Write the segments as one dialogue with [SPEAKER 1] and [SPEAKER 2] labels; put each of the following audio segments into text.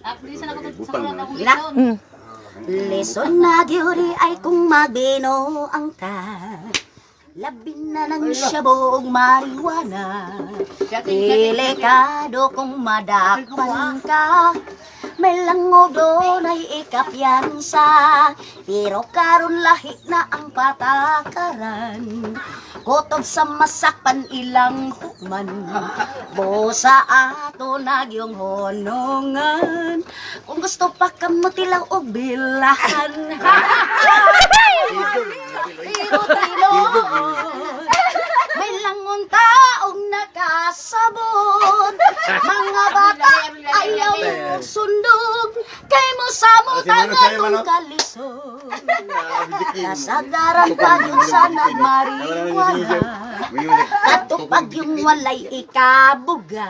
[SPEAKER 1] Ila. Lison na gyuri ay kung magbino ang ta. Labin na ng siyabog marijuana. Delikado kung madakpan ka. May langog doon ay ikapyansa. Pero karon lahi na ang patakaran. Kotob sa masakpan ilang hukman. Bosa ato nagyong honongan. Kung gusto pa ka mo tilaw o bilahan. Pero tinuod, may langon taong nakasabot. Mga bata ayaw sundog. Kay mo sa mo tangatong kalisod. Nasagaran pa yung sa nagmariwana. Katupag yung walay ikabuga.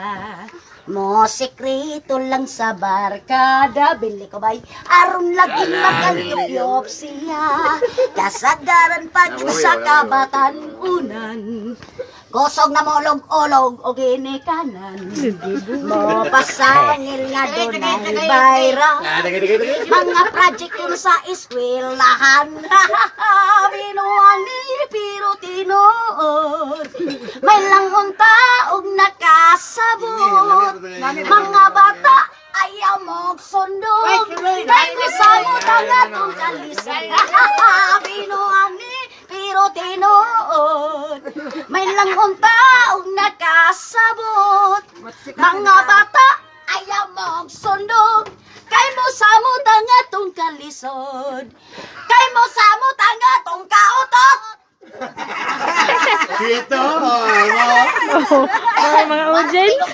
[SPEAKER 1] Mo sekreto lang sa barkada. Bili ko ba'y aron lagi magkayop siya. Kasagaran pa yung sa kabatanunan. Kosog na molog-olog o ginikanan. Mo pasangil nga doon ay bayra. Mga project yun sa eskwelahan. Binuwani pero tinood. May langon taong nakasabot. Mga bata ayaw mong sundog. Kay kusamo na nga itong kalisan. Binuwani pero tinood. May langon taong nakasabot. Mga bata ayaw mong sundog. Kay mo samot ang atong kalisod. Kay mo samot ang atong kautot.
[SPEAKER 2] Ito,
[SPEAKER 3] Mga audience.
[SPEAKER 2] oh.